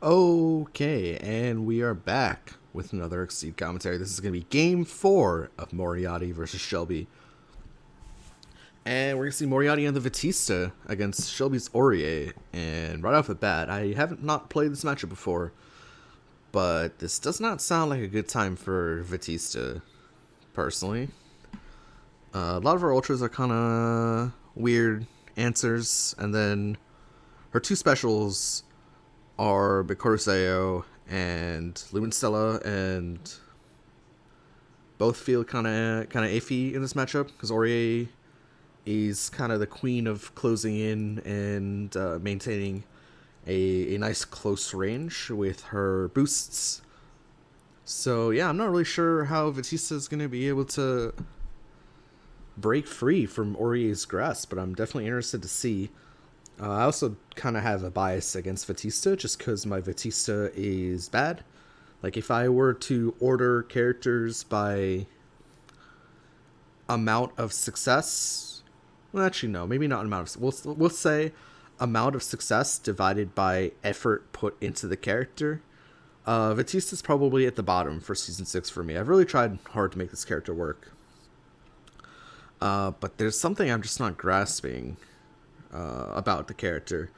Okay, and we are back with another Exceed commentary. This is going to be Game 4 of Moriatti versus Shelby. And we're going to see Moriatti and the Vatista against Shelby's Orie. And right off the bat, I haven't not played this matchup before, but this does not sound like a good time for Vatista, personally. A lot of her ultras are kind of weird answers, and then her two specials are Bicoruseo and Luminous Stella, and both feel kind of iffy in this matchup because Orie is kind of the queen of closing in and maintaining a nice close range with her boosts. So yeah, I'm not really sure how Vatista is going to be able to break free from Orie's grasp, but I'm definitely interested to see. I also kind of have a bias against Vatista just because my Vatista is bad. Like, if I were to order characters by amount of success, well, actually, no, maybe not amount of. We'll say amount of success divided by effort put into the character. Vatista's probably at the bottom for season 6 for me. I've really tried hard to make this character work. But there's something I'm just not grasping about the character.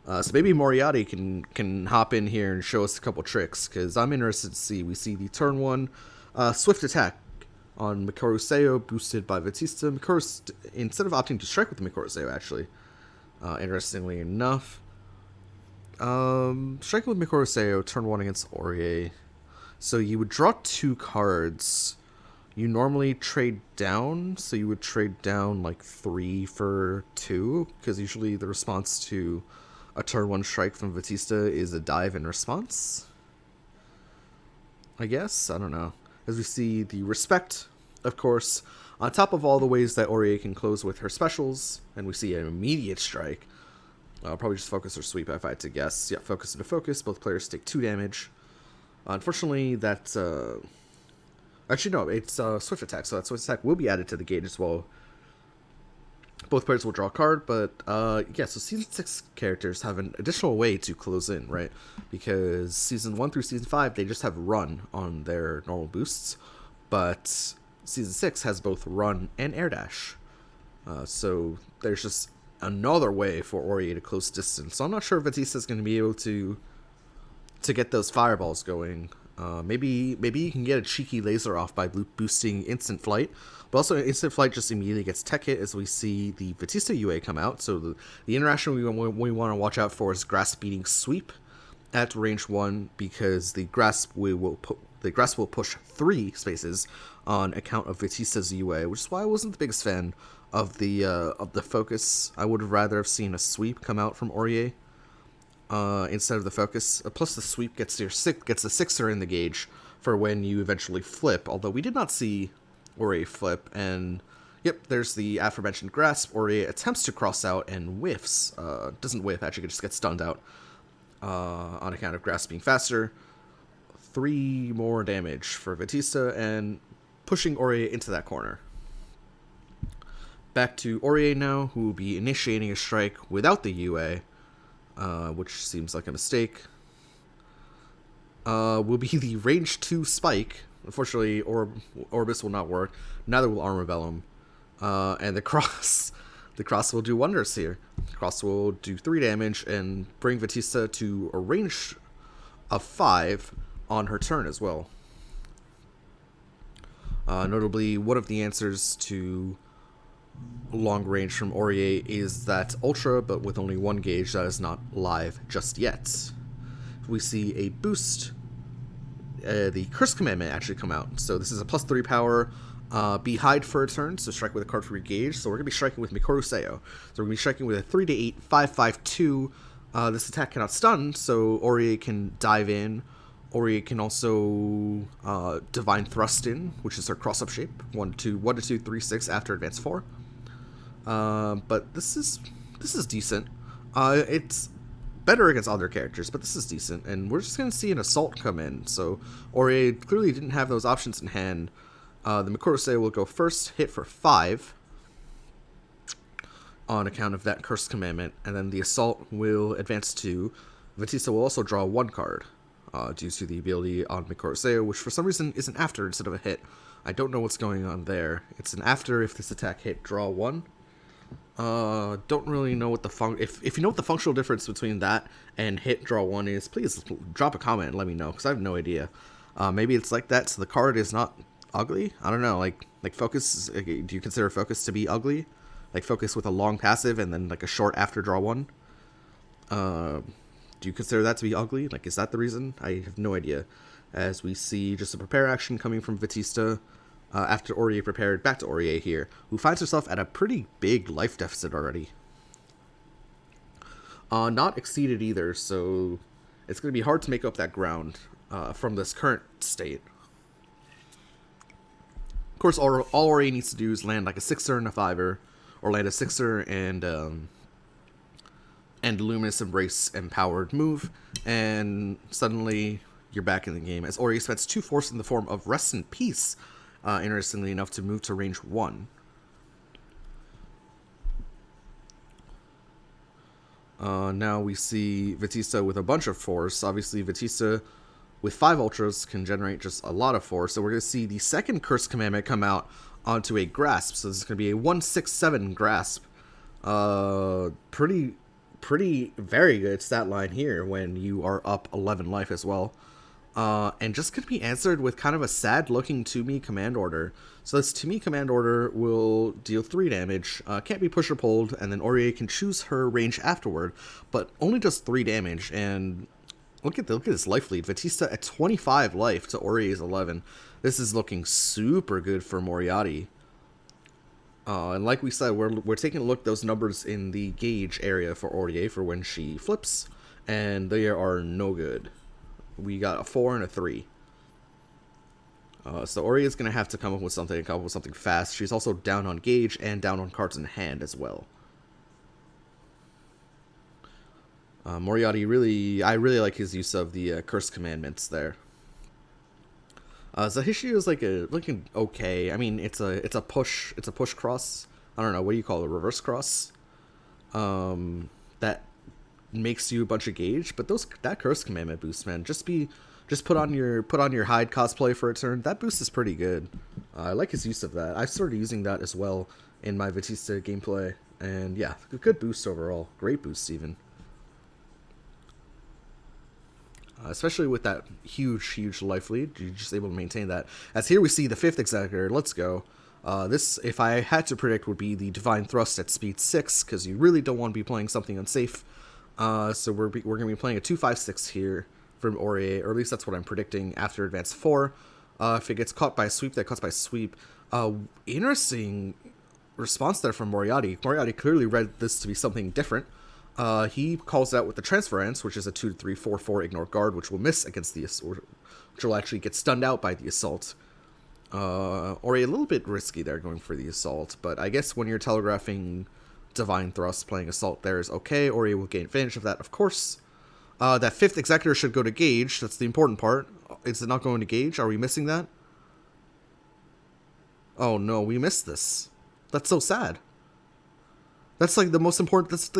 So maybe Moriatti can hop in here and show us a couple tricks, because I'm interested to see. We see the turn 1 swift attack on Mikoroseo boosted by Vatista. Instead of opting to strike with the Mikoroseo, actually, interestingly enough, striking with Mikoroseo turn 1 against Orie. So you would draw 2 cards. You normally trade down, so you would trade down like 3 for 2, because usually the response to a turn 1 strike from Vatista is a dive in response. I guess? I don't know. As we see the respect, of course, on top of all the ways that Orie can close with her specials, and we see an immediate strike. I'll probably just focus or sweep if I had to guess. Yeah, focus into focus. Both players take 2 damage. Unfortunately, that's actually, no, it's Swift Attack, so that Swift Attack will be added to the gauge as well. Both players will draw a card, but yeah, so Season 6 characters have an additional way to close in, right? Because Season 1 through Season 5, they just have Run on their normal boosts, but Season 6 has both Run and Air Dash. So there's just another way for Orie to close distance. So I'm not sure if Vatista's going to be able to get those fireballs going. Maybe you can get a cheeky laser off by boosting Instant Flight, but also Instant Flight just immediately gets tech hit as we see the Vatista UA come out. So the interaction we want to watch out for is Grasp beating Sweep at range 1, because the Grasp will push 3 spaces on account of Vatista's UA, which is why I wasn't the biggest fan of the focus. I would rather have seen a Sweep come out from Orie instead of the focus. Plus, the sweep gets a 6er in the gauge for when you eventually flip. Although we did not see Orie flip, and yep, there's the aforementioned grasp. Orie attempts to cross out and whiffs. Doesn't whiff, actually just gets stunned out on account of grasp being faster. 3 more damage for Vatista and pushing Orie into that corner. Back to Orie now, who will be initiating a strike without the UA. Which seems like a mistake. Will be the range 2 spike. Unfortunately, Orbis will not work. Neither will Armor Vellum. And the cross will do wonders here. The cross will do 3 damage and bring Vatista to a range of 5 on her turn as well. Notably, one of the answers to long range from Orie is that Ultra, but with only 1 gauge that is not live just yet. We see a boost. The Curse Commandment actually come out. So this is a +3 power. Be hide for a turn, so strike with a card for your gauge. So we're going to be striking with Mikoroseo. So we're going to be striking with a 3-8, 5-5-2. This attack cannot stun, so Orie can dive in. Orie can also Divine Thrust in, which is her cross-up shape. 1-2, 3, 6 after advance 4. But this is decent. It's better against other characters, but this is decent. And we're just going to see an Assault come in. So Orie clearly didn't have those options in hand. The Mikorosei will go first, hit for 5 on account of that Cursed Commandment. And then the Assault will advance to Vatista will also draw 1 card, due to the ability on Mikorseo, which for some reason is an after instead of a hit. I don't know what's going on there. It's an after if this attack hit, draw 1. Don't really know what the if you know what the functional difference between that and hit draw 1 is, please drop a comment and let me know, because I have no idea. Maybe it's like that, so the card is not ugly? I don't know, like focus, do you consider focus to be ugly? Like focus with a long passive and then like a short after draw 1? Do you consider that to be ugly? Like, is that the reason? I have no idea. As we see just a prepare action coming from Vatista, after Orie prepared, back to Orie here, who finds herself at a pretty big life deficit already. Not exceeded either, so it's going to be hard to make up that ground from this current state. Of course, all Orie needs to do is land like a 6er and a 5er, or land a 6er and Luminous Embrace empowered move, and suddenly you're back in the game, as Orie spends 2 force in the form of Rest in Peace, interestingly enough, to move to range 1. Now we see Vatista with a bunch of force. Obviously, Vatista with 5 ultras can generate just a lot of force, so we're going to see the second Curse Commandment come out onto a Grasp, so this is going to be a 1/6/7 Grasp. Pretty very good stat line here when you are up 11 life as well. And just going to be answered with kind of a sad looking to me command order. So this to me command order will deal 3 damage, can't be push or pulled, and then Orie can choose her range afterward, but only does 3 damage. And look at this life lead. Vatista at 25 life to Orie's 11. This is looking super good for Moriatti. And like we said, we're taking a look at those numbers in the gauge area for Orie for when she flips, and they are no good. We got a 4 and a 3. So Orie is going to have to come up with something fast. She's also down on gauge and down on cards in hand as well. Moriatti I really like his use of the Curse Commandments there. Zahishi is looking okay. I mean, it's a push cross. I don't know, what do you call it, a reverse cross? That makes you a bunch of gauge, but that Curse Commandment boost, man, just put on your hide cosplay for a turn. That boost is pretty good. I like his use of that. I've started using that as well in my Vatista gameplay, and yeah, good boost overall. Great boost even. Especially with that huge life lead, you're just able to maintain that. As here we see the 5th Executor. Let's go. This, if I had to predict, would be the Divine Thrust at speed 6, because you really don't want to be playing something unsafe. So we're going to be playing a 2/5/6 here from Orie, or at least that's what I'm predicting after Advance 4. If it gets caught by a sweep, that cuts by sweep. Interesting response there from Moriatti. Moriatti clearly read this to be something different. He calls out with the Transference, which is a 2/3/4/4 ignore guard, which will miss against the assault, which will actually get stunned out by the assault. Orie a little bit risky there going for the assault, but I guess when you're telegraphing Divine Thrust, playing assault there is okay. Orie will gain advantage of that, of course. That 5th Executor should go to gauge. That's the important part. Is it not going to gauge? Are we missing that? Oh no, we missed this. That's so sad. That's like the most important. That's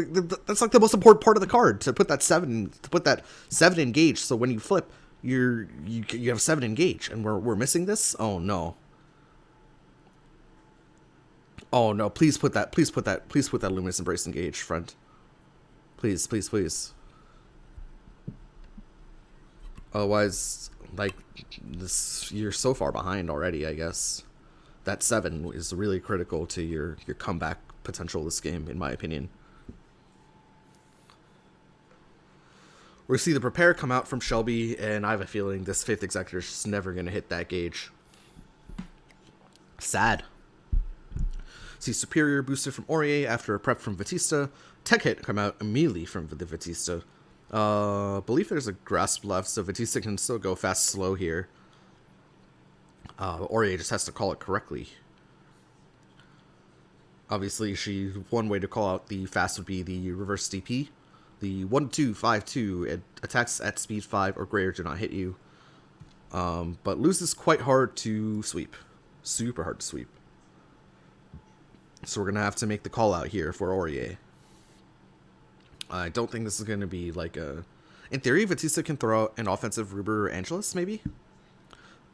like the most important part of the card, to put that 7 in gauge. So when you flip, you have 7 in gauge, and we're missing this. Oh no. Oh no! Please put that Luminous Embrace in gauge, friend. Please. Otherwise, like this, you're so far behind already. I guess that 7 is really critical to your comeback potential this game, in my opinion. We see the prepare come out from Shelby, and I have a feeling this 5th Executor is just never going to hit that gauge. Sad. See superior booster from Orie after a prep from Vatista. Tech hit come out immediately from the Vatista. Believe there's a grasp left, so Vatista can still go fast slow here. Orie just has to call it correctly. Obviously, one way to call out the fast would be the reverse DP. The 1/2/5/2 attacks at speed 5 or greater do not hit you. But loses quite hard to sweep. Super hard to sweep. So we're going to have to make the call out here for Orie. I don't think this is going to be like a... In theory, Vatista can throw out an offensive Ruber Angelus, maybe?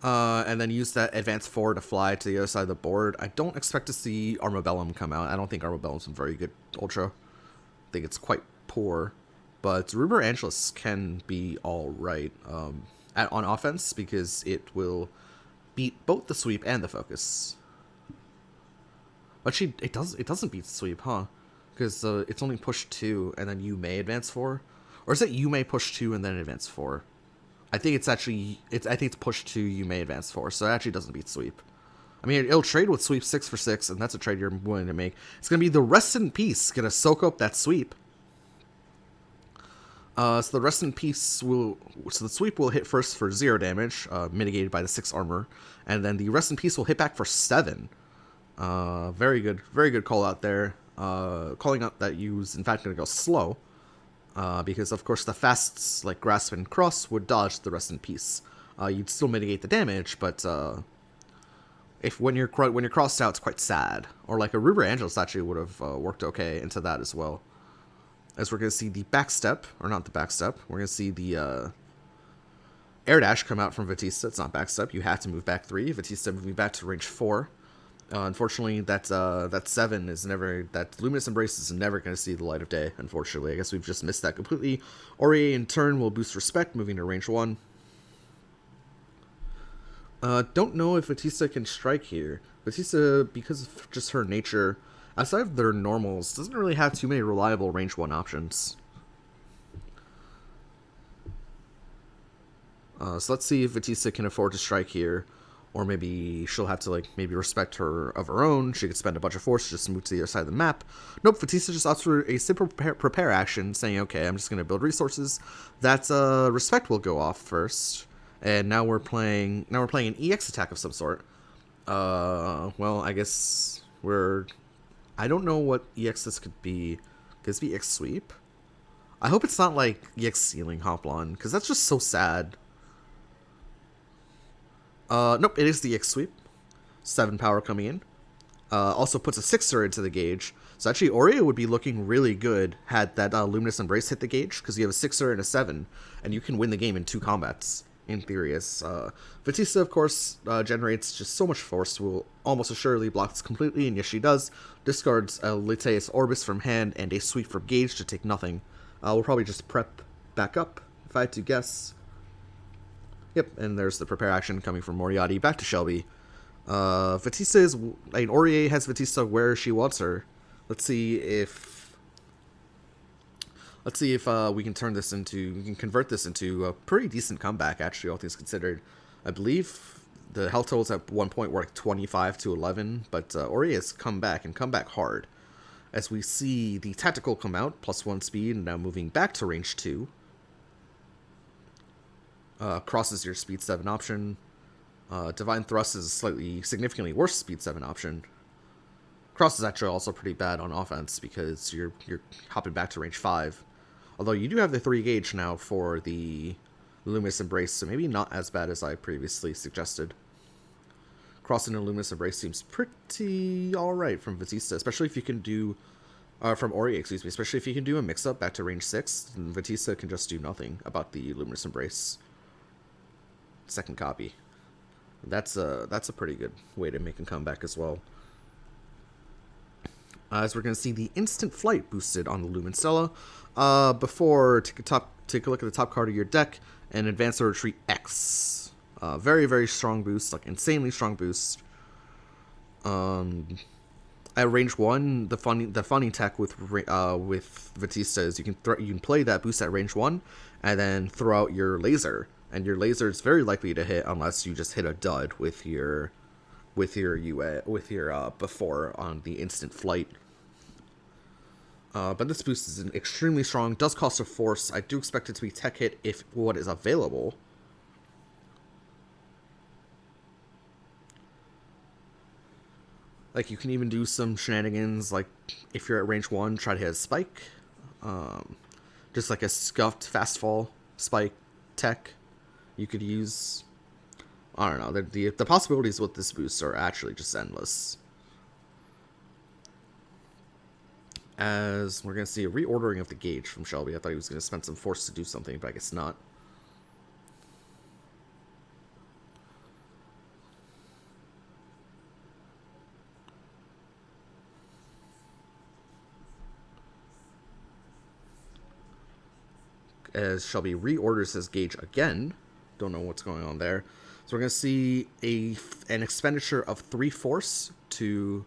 And then use that advance 4 to fly to the other side of the board. I don't expect to see Armabellum come out. I don't think Armabellum's a very good Ultra. I think it's quite poor. But Ruber Angelus can be alright on offense because it will beat both the sweep and the focus. Actually, it doesn't beat the sweep, huh? Because it's only push 2 and then you may advance 4? Or is it you may push 2 and then advance 4? I think it's actually, I think it's push 2, you may advance 4, so it actually doesn't beat sweep. I mean, it'll trade with sweep 6 for 6, and that's a trade you're willing to make. It's going to be the Rest in Peace, going to soak up that sweep. So the Rest in Peace will, so the sweep will hit first for 0 damage, mitigated by the 6 armor, and then the Rest in Peace will hit back for 7. Very good call out there. Calling out that you was in fact going to go slow. Because of course the fasts like Grasp and Cross would dodge the Rest in Peace. You'd still mitigate the damage, but if when you're crossed out, it's quite sad. Or like a Ruber Angelus actually would have worked okay into that as well. As we're gonna see the backstep, or not the backstep, we're gonna see the air dash come out from Vatista. It's not backstep. You have to move back 3. Vatista moving back to range 4. Unfortunately, that 7 is never, that Luminous Embrace is never going to see the light of day, unfortunately. I guess we've just missed that completely. Orie in turn will boost Respect, moving to range 1. Don't know if Vatista can strike here. Vatista, because of just her nature, outside of their normals, doesn't really have too many reliable range 1 options. So let's see if Vatista can afford to strike here. Or maybe she'll have to, like, maybe respect her of her own. She could spend a bunch of force just to move to the other side of the map. Nope, Vatista just opts for a simple prepare action, saying, okay, I'm just going to build resources. That respect will go off first. And now we're playing an EX attack of some sort. Well, I guess I don't know what EX this could be. Could this be EX Sweep? I hope it's not, like, EX Ceiling Hoplon, because that's just so sad. Nope, it is the X Sweep. 7 power coming in. Also puts a 6er into the gauge. So actually, Orie would be looking really good had that Luminous Embrace hit the gauge, because you have a 6er and a 7, and you can win the game in 2 combats, in theory. As Vatista, of course, generates just so much force, will almost assuredly block this completely, and yes, she does. Discards a Liteus Orbis from hand and a Sweep from gauge to take nothing. We'll probably just prep back up, if I had to guess. Yep, and there's the prepare action coming from Moriatti back to Shelby. Vatista is, I mean, Orie has Vatista where she wants her. Let's see if we can convert this into a pretty decent comeback, actually, all things considered. I believe the health totals at one point were like 25 to 11, but Orie has come back hard. As we see the tactical come out, +1 speed, and now moving back to range 2. Crosses your speed 7 option. Divine Thrust is a significantly worse speed 7 option. Cross is actually also pretty bad on offense because you're hopping back to range 5. Although you do have the 3 gauge now for the Luminous Embrace, so maybe not as bad as I previously suggested. Crossing a Luminous Embrace seems pretty alright from Vatista, especially if you can do from Orie, excuse me, especially if you can do a mix-up back to range 6, then Vatista can just do nothing about the Luminous Embrace. Second copy. That's a pretty good way to make a comeback as well. As we're going to see the instant flight boosted on the Lumen Stella. Before, take a look at the top card of your deck and advance or retreat X. Very, very strong boost, like insanely strong boost. At range 1, the funny tech with Vatista is you can play that boost at range 1 and then throw out your laser. And your laser is very likely to hit unless you just hit a dud with your before on the instant flight. But this boost is extremely strong. Does cost a force. I do expect it to be tech hit if what is available. Like you can even do some shenanigans. Like if you're at range 1, try to hit a spike. Just like a scuffed fast fall spike tech. You could use, I don't know, the possibilities with this boost are actually just endless. As we're going to see a reordering of the gauge from Shelby. I thought he was going to spend some force to do something, but I guess not. As Shelby reorders his gauge again. Don't know what's going on there. So we're going to see an expenditure of 3 force to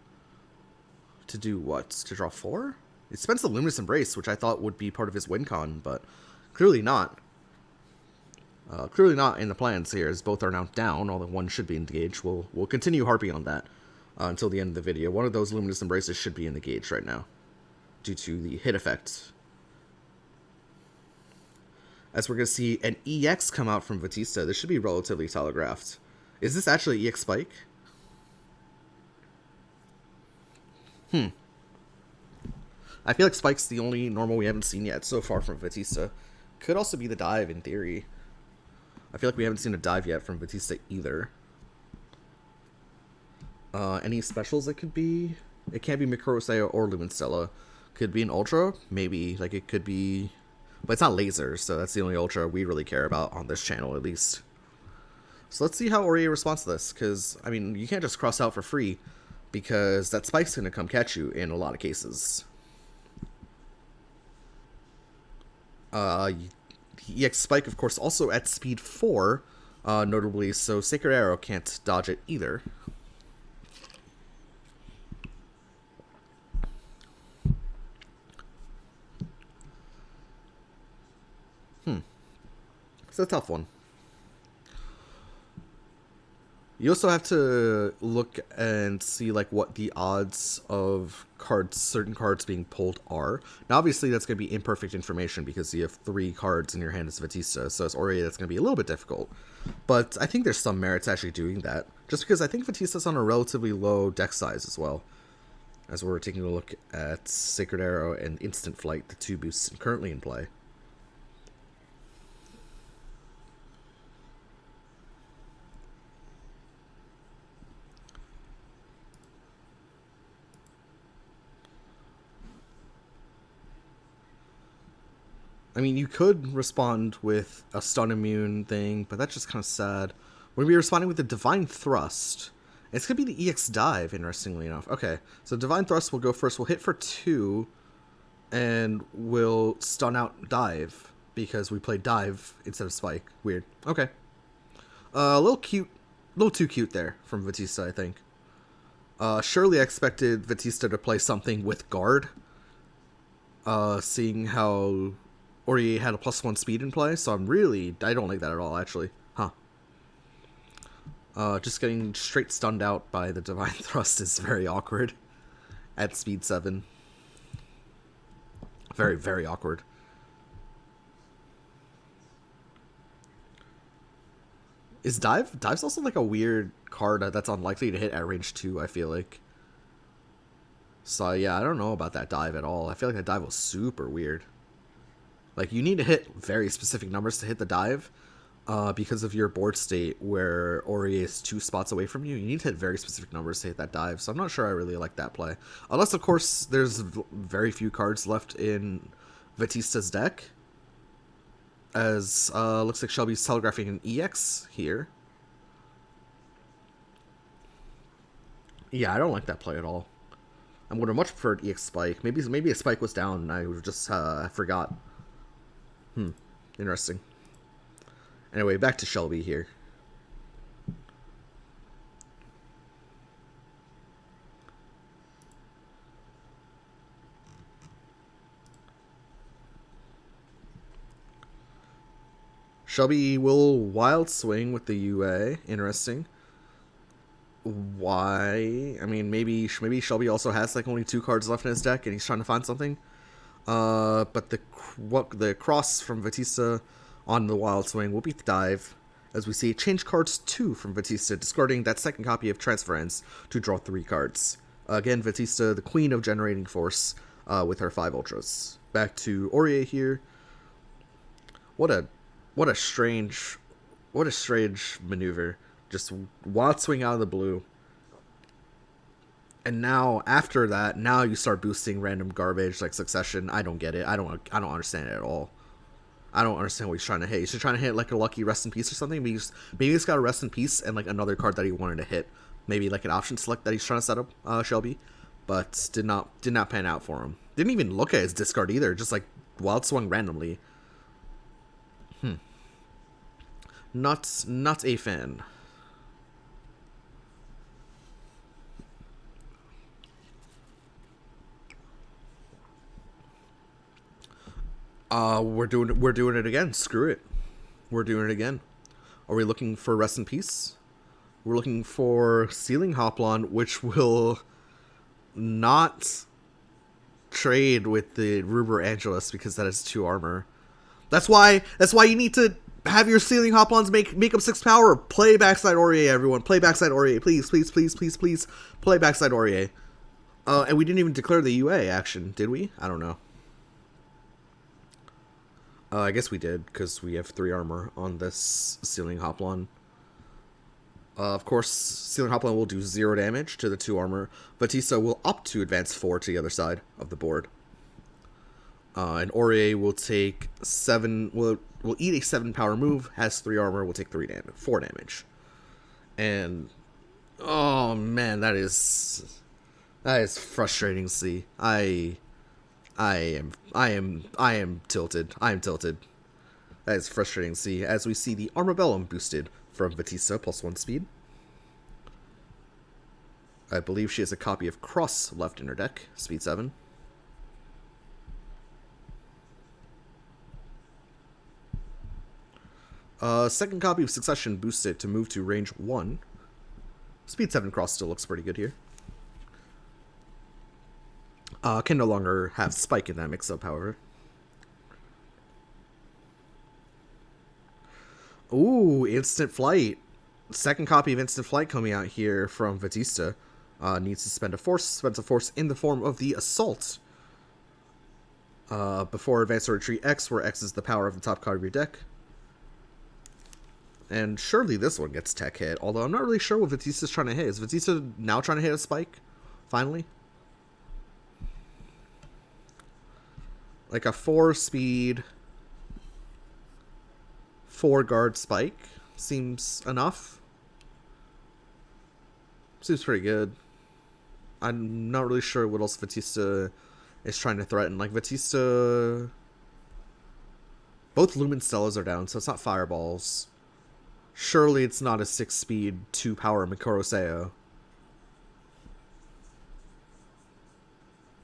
do what? To draw 4? It spends the Luminous Embrace, which I thought would be part of his win con, but clearly not. Clearly not in the plans here, as both are now down, although one should be in the gauge. We'll continue harping on that until the end of the video. One of those Luminous Embraces should be in the gauge right now, due to the hit effect. As we're going to see an EX come out from Vatista. This should be relatively telegraphed. Is this actually EX Spike? I feel like Spike's the only normal we haven't seen yet so far from Vatista. Could also be the dive in theory. I feel like we haven't seen a dive yet from Vatista either. Any specials it could be? It can't be Microseo or Luminstella. Could be an Ultra? Maybe. Like it could be... But it's not laser, so that's the only Ultra we really care about on this channel, at least. So let's see how Orie responds to this, because, I mean, you can't just cross out for free, because that Spike's going to come catch you in a lot of cases. EX Spike, of course, also at speed 4, notably, so Sacred Arrow can't dodge it either. It's a tough one. You also have to look and see like what the odds of certain cards being pulled are. Now, obviously, that's going to be imperfect information because you have 3 cards in your hand as Vatista, so as Orie, that's going to be a little bit difficult. But I think there's some merit to actually doing that, just because I think Vatista's on a relatively low deck size as well. As we're taking a look at Sacred Arrow and Instant Flight, the 2 boosts currently in play. I mean, you could respond with a stun immune thing, but that's just kind of sad. We're going to be responding with the Divine Thrust. It's going to be the EX Dive, interestingly enough. Okay, so Divine Thrust will go first. We'll hit for 2, and we'll stun out Dive, because we played Dive instead of Spike. Weird. Okay. A little cute. A little too cute there from Vatista, I think. Surely I expected Vatista to play something with Guard. Seeing how Orie had a +1 speed in play, so I don't like that at all, actually. Huh. Just getting straight stunned out by the Divine Thrust is very awkward at speed 7. Very, very awkward. Is Dive? Dive's also like a weird card that's unlikely to hit at range 2, I feel like. So yeah, I don't know about that Dive at all. I feel like that Dive was super weird. Like, you need to hit very specific numbers to hit the Dive, because of your board state where Orie is 2 spots away from you. You need to hit very specific numbers to hit that Dive, so I'm not sure I really like that play. Unless, of course, there's very few cards left in Vatista's deck, as looks like Shelby's telegraphing an EX here. Yeah, I don't like that play at all. I would have much preferred EX Spike. Maybe a Spike was down and I just forgot. Interesting. Anyway, back to Shelby here. Shelby will Wild Swing with the UA. Interesting. Why? I mean, maybe Shelby also has like only 2 cards left in his deck and he's trying to find something. But the cross from Vatista on the Wild Swing will beat the Dive, as we see change cards 2 from Vatista, discarding that second copy of Transference to draw 3 cards. Again, Vatista, the queen of generating force, with her 5 Ultras. Back to Orie here. What a strange maneuver. Just Wild Swing out of the blue. And now after that, now you start boosting random garbage like Succession. I don't get it. I don't understand it at all. I don't understand what he's trying to hit. He's trying to hit like a lucky rest in peace or something. Maybe he's got a rest in peace and like another card that he wanted to hit. Maybe like an option select that he's trying to set up, Shelby, but did not pan out for him. Didn't even look at his discard either. Just like wild swung randomly. Not a fan. We're doing it again. Screw it. We're doing it again. Are we looking for rest in peace? We're looking for Ceiling Hoplon, which will not trade with the Ruber Angelus because that is 2 armor. That's why you need to have your Ceiling Hoplons make up 6 power. Play backside Orie, everyone. Play backside Orie. Please, please, please, please, please. Play backside Orie. And we didn't even declare the UA action, did we? I don't know. I guess we did, because we have 3 armor on this Ceiling Hoplon. Of course, Ceiling Hoplon will do 0 damage to the 2 armor. Vatista will opt to advance 4 to the other side of the board. And Orie will take 7... will eat a 7 power move, has 3 armor, will take 4 damage. And... oh man, that is frustrating to see. I am tilted. I am tilted. That is frustrating to see, as we see the Armabellum boosted from Vatista, +1 speed. I believe she has a copy of Cross left in her deck, speed 7. Second copy of Succession boosted to move to range 1. Speed 7 Cross still looks pretty good here. Can no longer have Spike in that mix-up, however. Ooh, Instant Flight. Second copy of Instant Flight coming out here from Vatista. Needs to spend a force. Spends a force in the form of the Assault. Before Advance or Retreat X, where X is the power of the top card of your deck. And surely this one gets tech hit, although I'm not really sure what Vatista's trying to hit. Is Vatista now trying to hit a Spike? Finally? Like a 4 speed, 4 guard Spike seems enough. Seems pretty good. I'm not really sure what else Vatista is trying to threaten. Like, Vatista... both Lumen Stellas are down, so it's not Fireballs. Surely it's not a 6 speed, 2 power Mikoroseo.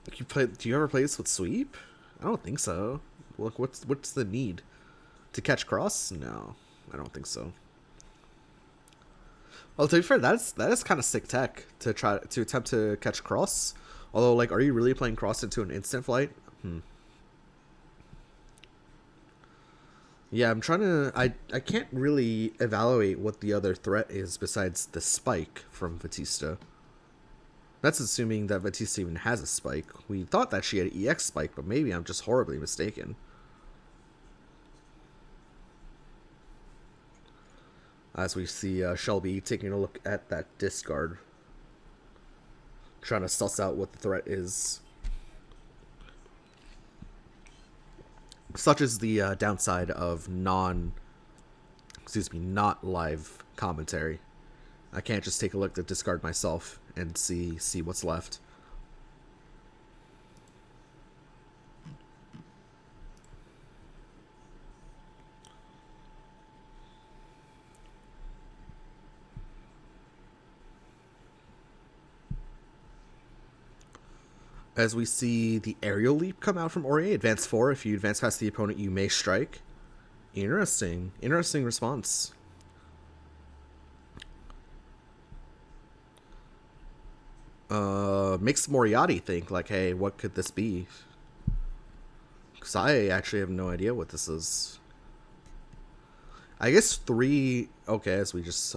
Do you ever play this with Sweep? I don't think so. Look, what's the need? To catch Cross? No, I don't think so. Well, to be fair, that is kind of sick tech to attempt to catch Cross. Although, like, are you really playing Cross into an Instant Flight? Yeah, I'm trying to... I can't really evaluate what the other threat is besides the Spike from Vatista. That's assuming that Vatista even has a Spike. We thought that she had an EX Spike, but maybe I'm just horribly mistaken. As we see Shelby taking a look at that discard. Trying to suss out what the threat is. Such is the downside of not live commentary. I can't just take a look at the discard myself and see what's left. As we see the Aerial Leap come out from Orie, advance 4. If you advance past the opponent, you may strike. Interesting response. Makes Moriatti think, like, hey, what could this be? Because I actually have no idea what this is. I guess 3... okay, as we just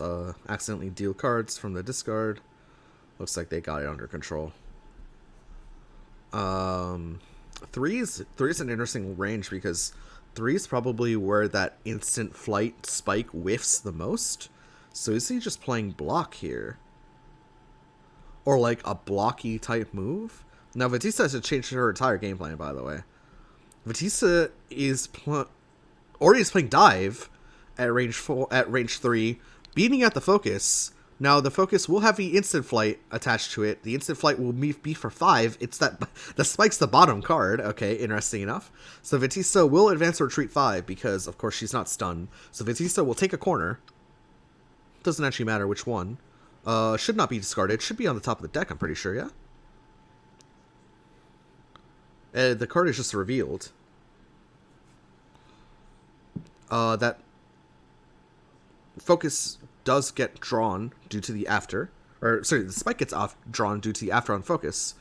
accidentally deal cards from the discard. Looks like they got it under control. 3 is an interesting range because 3 is probably where that Instant Flight Spike whiffs the most. So is he just playing block here? or like a blocky type move. Now Vatista has to change her entire game plan, by the way. Vatista is Orie is playing dive at range 3, beating at the focus. Now the focus will have the instant flight attached to it. The instant flight will be for 5. It's that spike's the bottom card. Okay, interesting enough. So Vatista will advance or retreat 5 because of course she's not stunned. So Vatista will take a corner. Doesn't actually matter which one. Should not be discarded. Should be on the top of the deck, I'm pretty sure, yeah? The card is just revealed. That focus does get drawn due to the after. Or, sorry, the spike gets drawn due to the after on focus.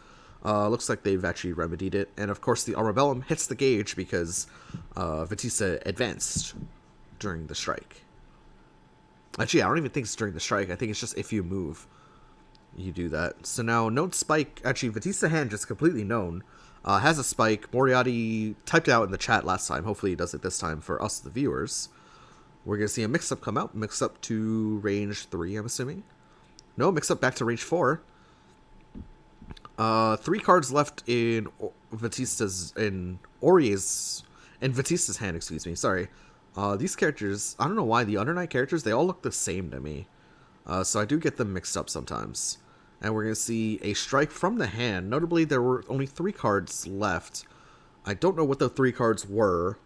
Looks like they've actually remedied it. And, of course, the Armabellum hits the gauge because Vatista advanced during the strike. Actually, I don't even think it's during the strike. I think it's just if you move, you do that. So now, known spike. Actually, Vatista hand just completely known. Has a spike. Moriatti typed it out in the chat last time. Hopefully he does it this time for us, the viewers. We're going to see a mix-up come out. Mix-up to range 3, I'm assuming. No, mix-up back to range 4. 3 cards left in Vatista's... in Orie's... in Vatista's hand, excuse me. Sorry. These characters, I don't know why, the Under Night characters, they all look the same to me. So I do get them mixed up sometimes. And we're going to see a strike from the hand. Notably, there were only 3 cards left. I don't know what the 3 cards were.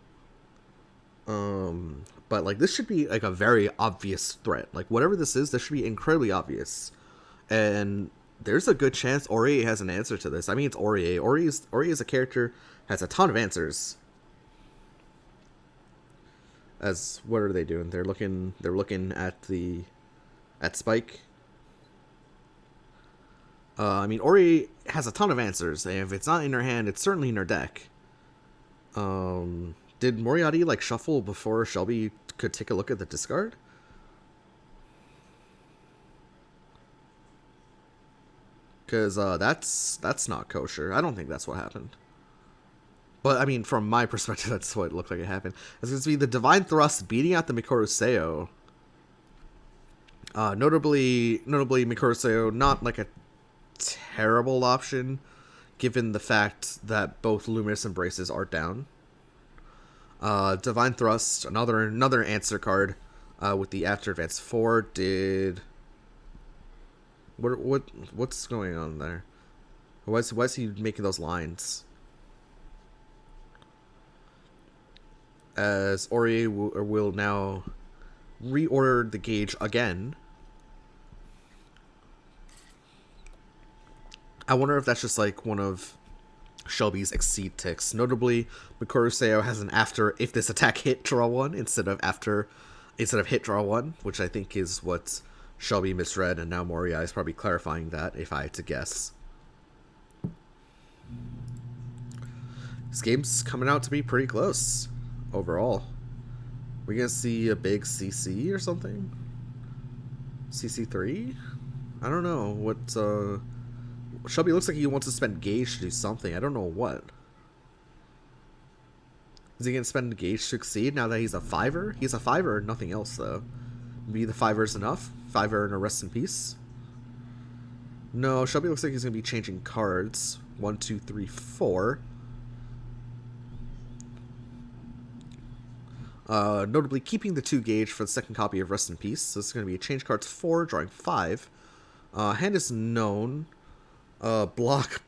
But, like, this should be, like, a very obvious threat. Like, whatever this is, this should be incredibly obvious. And there's a good chance Orie has an answer to this. I mean, it's Orie. Orie is a character, has a ton of answers. As, what are they doing? They're looking at Spike. I mean, Orie has a ton of answers. If it's not in her hand, it's certainly in her deck. Did Moriatti, like, shuffle before Shelby could take a look at the discard? Because, that's not kosher. I don't think that's what happened. But, I mean, from my perspective, that's what it looked like it happened. It's going to be the Divine Thrust beating out the Mikoru Seo. Notably, Mikoru Seo, not, like, a terrible option, given the fact that both Luminous Embraces are down. Divine Thrust, another answer card, with the After Advance 4 did... What's going on there? Why is he making those lines? As Orie will now reorder the gauge again. I wonder if that's just like one of Shelby's exceed ticks. Notably, Mikoru Seo has an after if this attack hit draw 1 instead of hit draw 1, which I think is what Shelby misread, and now Moriatti is probably clarifying that, if I had to guess. This game's coming out to be pretty close overall. We're gonna see a big CC or something? CC3? I don't know what. Shelby looks like he wants to spend gauge to do something. I don't know what. Is he going to spend gauge to exceed now that he's a 5er? He's a 5er and nothing else, though. Maybe the 5er's enough? 5er and a rest in peace? No, Shelby looks like he's going to be changing cards. 1, 2, 3, 4. Notably keeping the 2 gauge for the second copy of Rest in Peace. So this is going to be a change cards 4, drawing 5. Hand is known. Block,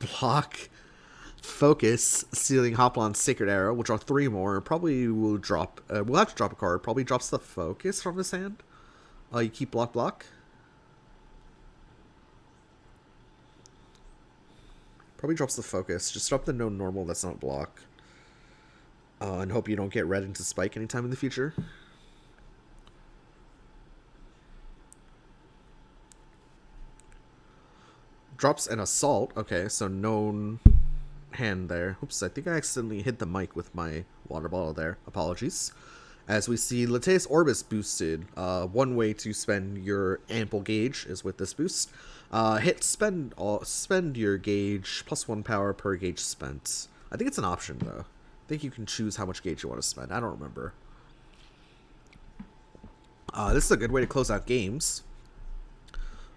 focus, stealing Hoplon's Sacred Arrow. We'll draw 3 more. Probably will drop. We'll have to drop a card. Probably drops the focus from his hand. You keep block. Probably drops the focus. Just drop the no normal that's not block. And hope you don't get red into Spike anytime in the future. Drops an Assault. Okay, so known hand there. Oops, I think I accidentally hit the mic with my water bottle there. Apologies. As we see Lateus Orbis boosted. One way to spend your ample gauge is with this boost. Spend your gauge plus 1 power per gauge spent. I think it's an option though. I think you can choose how much gauge you want to spend. I don't remember. This is a good way to close out games.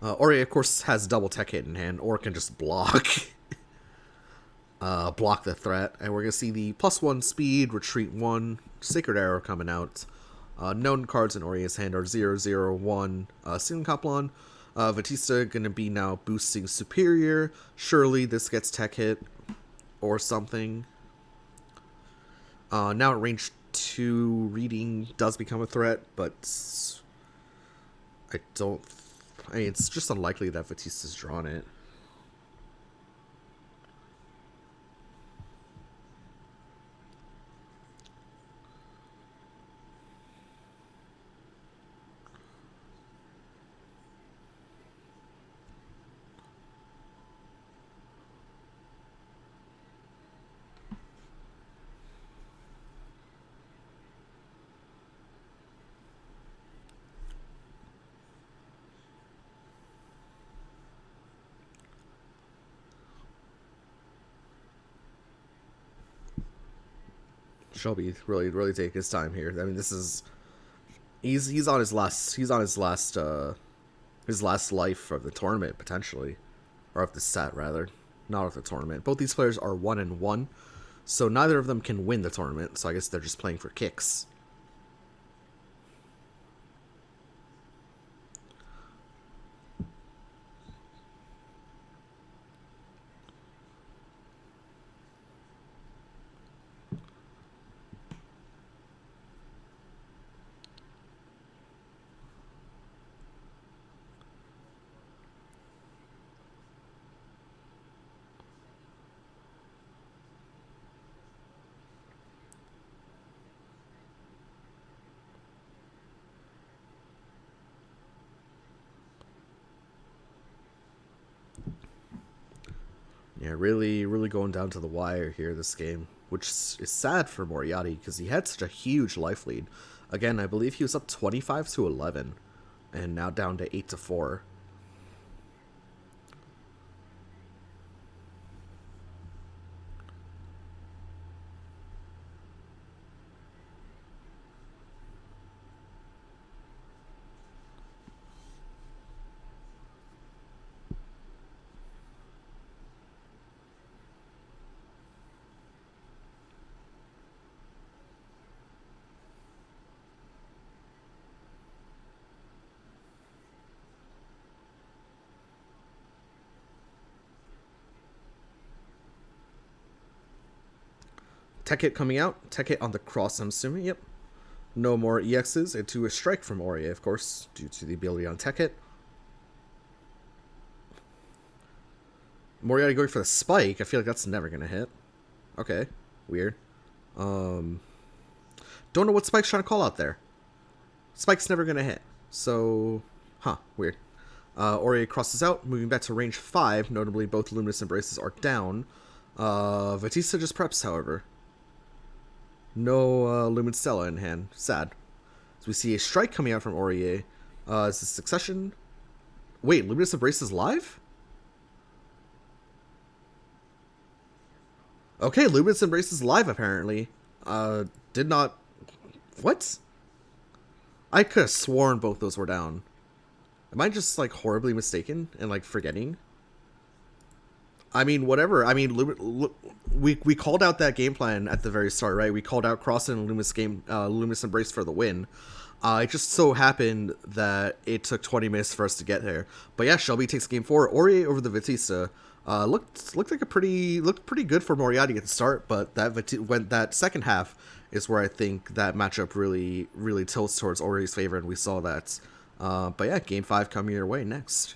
Orie, of course, has double tech hit in hand, or can just block. Block the threat. And we're going to see the +1 speed, retreat 1, Sacred Arrow coming out. Known cards in Orie's hand are 0, 0, 1, Ceiling Coplon. Vatista going to be now boosting Superior. Surely this gets tech hit or something. Now at range 2, reading does become a threat, but I mean, it's just unlikely that Vatista's drawn it. Shelby really take his time here. I mean, this is he's on his last his last life of the tournament potentially, or of the set rather, not of the tournament. Both these players are 1-1, so neither of them can win the tournament. So I guess they're just playing for kicks. Yeah, really going down to the wire here this game, which is sad for Moriatti because he had such a huge life lead. Again, I believe he was up 25-11, and now down to 8-4. Tech hit coming out. Tech hit on the cross, I'm assuming. Yep. No more EXs into a strike from Orie, of course, due to the ability on tech hit. Moriatti going for the spike. I feel like that's never going to hit. Okay. Weird. Don't know what Spike's trying to call out there. Spike's never going to hit. So, weird. Orie crosses out, moving back to range 5. Notably, both Luminous Embraces are down. Vatista just preps, however. No Lumen Stella in hand. Sad. So we see a strike coming out from Orie. Is this Succession? Wait, Luminous Embrace is live? Okay, Luminous Embrace is live, apparently. Did not... What? I could have sworn both those were down. Am I just, like, horribly mistaken and, like, forgetting? I mean, whatever. I mean, we called out that game plan at the very start, right? We called out Cross and Luminous Embrace for the win. It just so happened that it took 20 minutes for us to get there. But yeah, Shelby takes game 4. Orie over the Vatista. Looked like pretty good for Moriatti at the start, but that second half is where I think that matchup really tilts towards Orie's favor, and we saw that. But yeah, game 5 coming your way next.